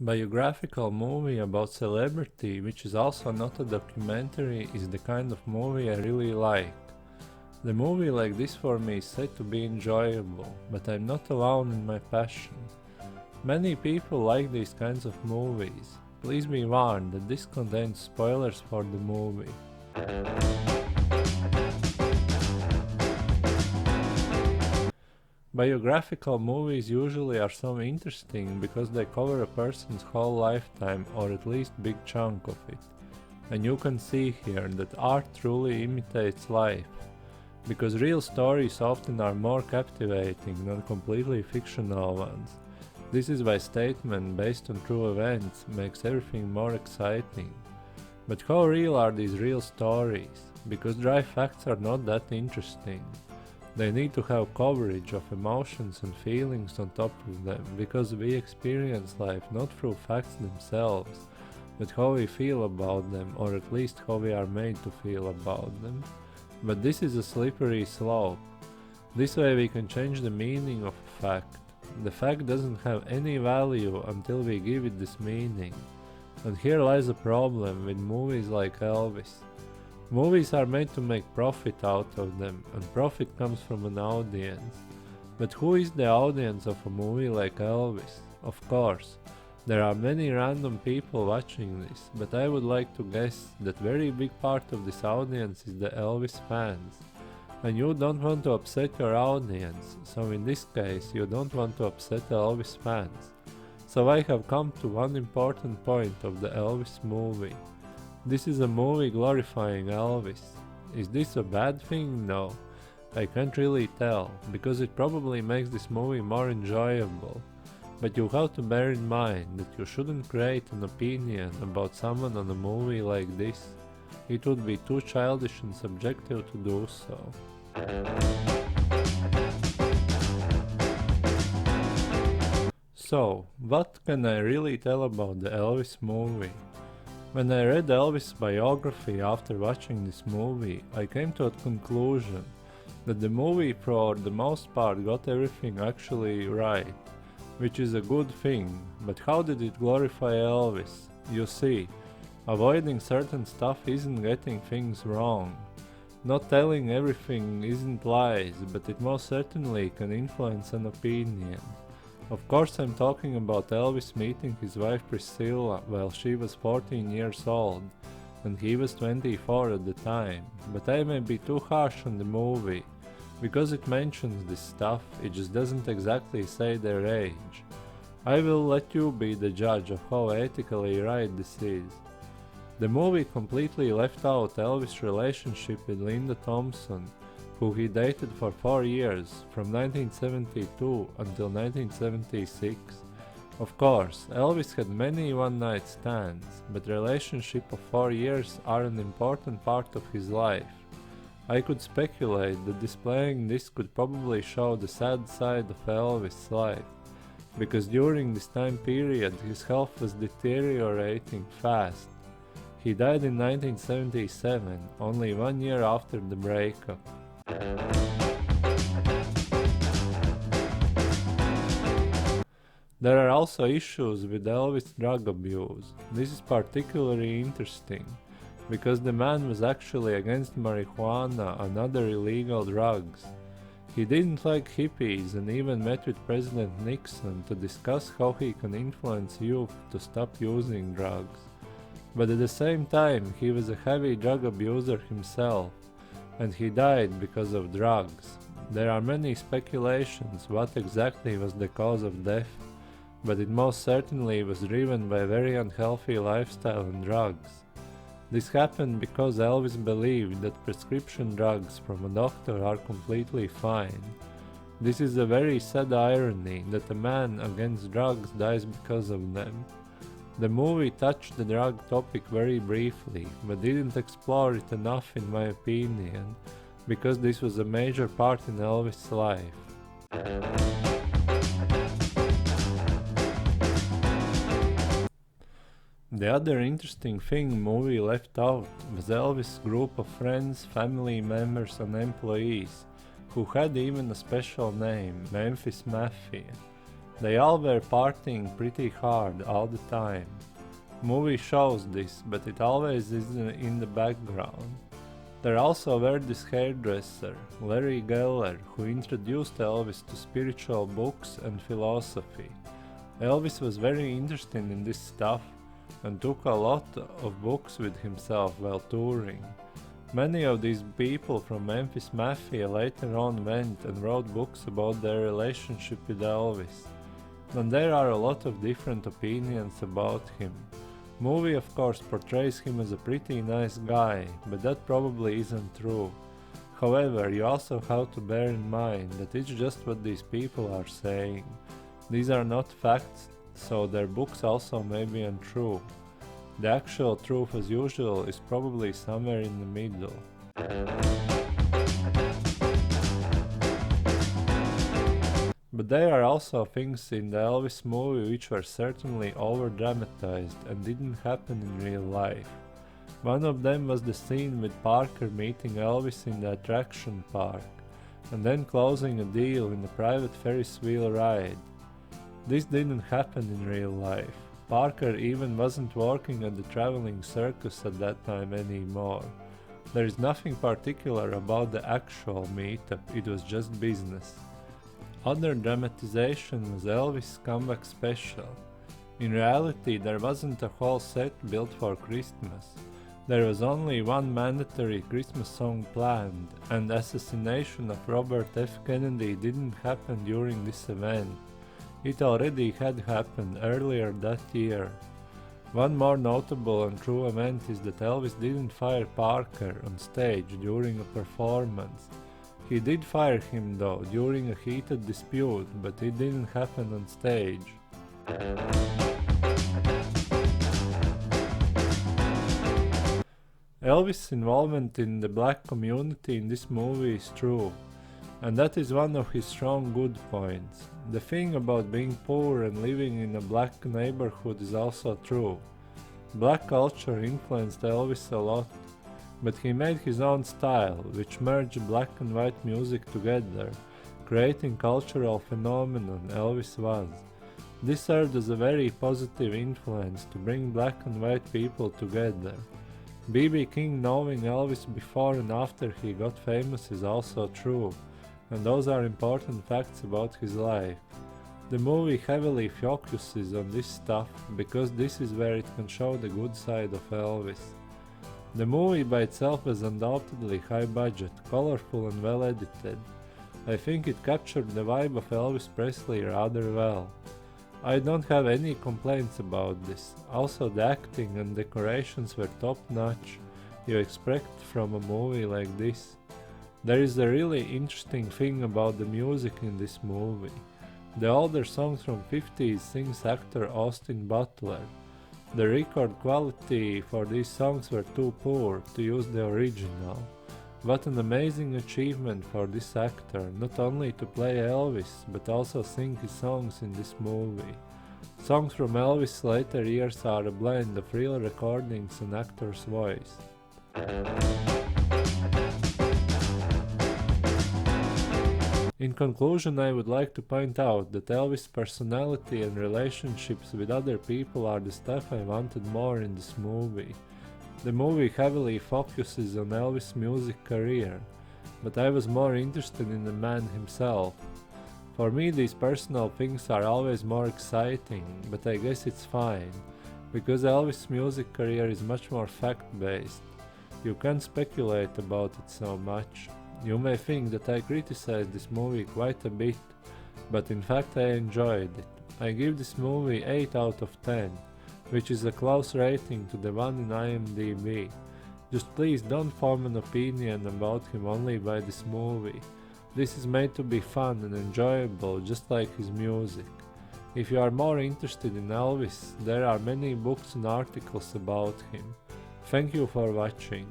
Biographical movie about celebrity, which is also not a documentary, is the kind of movie I really like. The movie like this for me is said to be enjoyable, but I'm not alone in my passion. Many people like these kinds of movies. Please be warned that this contains spoilers for the movie. Biographical movies usually are so interesting because they cover a person's whole lifetime or at least big chunk of it. And you can see here that art truly imitates life, because real stories often are more captivating than completely fictional ones. This is why statement based on true events makes everything more exciting. But how real are these real stories? Because dry facts are not that interesting. They need to have coverage of emotions and feelings on top of them, because we experience life not through facts themselves, but how we feel about them, or at least how we are made to feel about them. But this is a slippery slope. This way we can change the meaning of a fact. The fact doesn't have any value until we give it this meaning. And here lies a problem with movies like Elvis. Movies are made to make profit out of them, and profit comes from an audience. But who is the audience of a movie like Elvis? Of course, there are many random people watching this, but I would like to guess that very big part of this audience is the Elvis fans. And you don't want to upset your audience, so in this case you don't want to upset the Elvis fans. So I have come to one important point of the Elvis movie. This is a movie glorifying Elvis. Is this a bad thing? No. I can't really tell, because it probably makes this movie more enjoyable. But you have to bear in mind that you shouldn't create an opinion about someone on a movie like this. It would be too childish and subjective to do so. So, what can I really tell about the Elvis movie? When I read Elvis' biography after watching this movie, I came to a conclusion that the movie for the most part got everything actually right, which is a good thing. But how did it glorify Elvis? You see, avoiding certain stuff isn't getting things wrong. Not telling everything isn't lies, but it most certainly can influence an opinion. Of course, I'm talking about Elvis meeting his wife Priscilla while she was 14 years old, and he was 24 at the time, but I may be too harsh on the movie. Because it mentions this stuff, it just doesn't exactly say their age. I will let you be the judge of how ethically right this is. The movie completely left out Elvis' relationship with Linda Thompson, who he dated for 4 years, from 1972 until 1976. Of course, Elvis had many one-night stands, but relationship of 4 years are an important part of his life. I could speculate that displaying this could probably show the sad side of Elvis' life, because during this time period his health was deteriorating fast. He died in 1977, only 1 year after the breakup. There are also issues with Elvis' drug abuse. This is particularly interesting, because the man was actually against marijuana and other illegal drugs. He didn't like hippies and even met with President Nixon to discuss how he can influence youth to stop using drugs. But at the same time, he was a heavy drug abuser himself, and he died because of drugs. There are many speculations what exactly was the cause of death, but it most certainly was driven by a very unhealthy lifestyle and drugs. This happened because Elvis believed that prescription drugs from a doctor are completely fine. This is a very sad irony that a man against drugs dies because of them. The movie touched the drug topic very briefly, but didn't explore it enough in my opinion, because this was a major part in Elvis' life. The other interesting thing movie left out was Elvis' group of friends, family members and employees, who had even a special name, Memphis Mafia. They all were partying pretty hard all the time. Movie shows this, but it always is in the background. There also were this hairdresser, Larry Geller, who introduced Elvis to spiritual books and philosophy. Elvis was very interested in this stuff and took a lot of books with himself while touring. Many of these people from Memphis Mafia later on went and wrote books about their relationship with Elvis. And there are a lot of different opinions about him. Movie of course portrays him as a pretty nice guy, but that probably isn't true. However, you also have to bear in mind that it's just what these people are saying. These are not facts, so their books also may be untrue. The actual truth, as usual, is probably somewhere in the middle. But there are also things in the Elvis movie which were certainly over-dramatized and didn't happen in real life. One of them was the scene with Parker meeting Elvis in the attraction park, and then closing a deal in a private Ferris wheel ride. This didn't happen in real life. Parker even wasn't working at the traveling circus at that time anymore. There is nothing particular about the actual meetup, it was just business. Other dramatization was Elvis' comeback special. In reality, there wasn't a whole set built for Christmas. There was only one mandatory Christmas song planned, and the assassination of Robert F. Kennedy didn't happen during this event. It already had happened earlier that year. One more notable and true event is that Elvis didn't fire Parker on stage during a performance. He did fire him though during a heated dispute, but it didn't happen on stage. Elvis' involvement in the black community in this movie is true, and that is one of his strong good points. The thing about being poor and living in a black neighborhood is also true. Black culture influenced Elvis a lot, but he made his own style, which merged black and white music together, creating cultural phenomenon Elvis was. This served as a very positive influence to bring black and white people together. B.B. King knowing Elvis before and after he got famous is also true, and those are important facts about his life. The movie heavily focuses on this stuff because this is where it can show the good side of Elvis. The movie by itself was undoubtedly high budget, colorful and well edited. I think it captured the vibe of Elvis Presley rather well. I don't have any complaints about this. Also the acting and decorations were top notch you expect from a movie like this. There is a really interesting thing about the music in this movie. The older songs from 50s sings actor Austin Butler. The record quality for these songs were too poor to use the original. What an amazing achievement for this actor, not only to play Elvis, but also sing his songs in this movie. Songs from Elvis' later years are a blend of real recordings and actor's voice. In conclusion, I would like to point out that Elvis' personality and relationships with other people are the stuff I wanted more in this movie. The movie heavily focuses on Elvis' music career, but I was more interested in the man himself. For me, these personal things are always more exciting, but I guess it's fine, because Elvis' music career is much more fact-based. You can't speculate about it so much. You may think that I criticized this movie quite a bit, but in fact I enjoyed it. I give this movie 8 out of 10, which is a close rating to the one in IMDb. Just please don't form an opinion about him only by this movie. This is made to be fun and enjoyable, just like his music. If you are more interested in Elvis, there are many books and articles about him. Thank you for watching.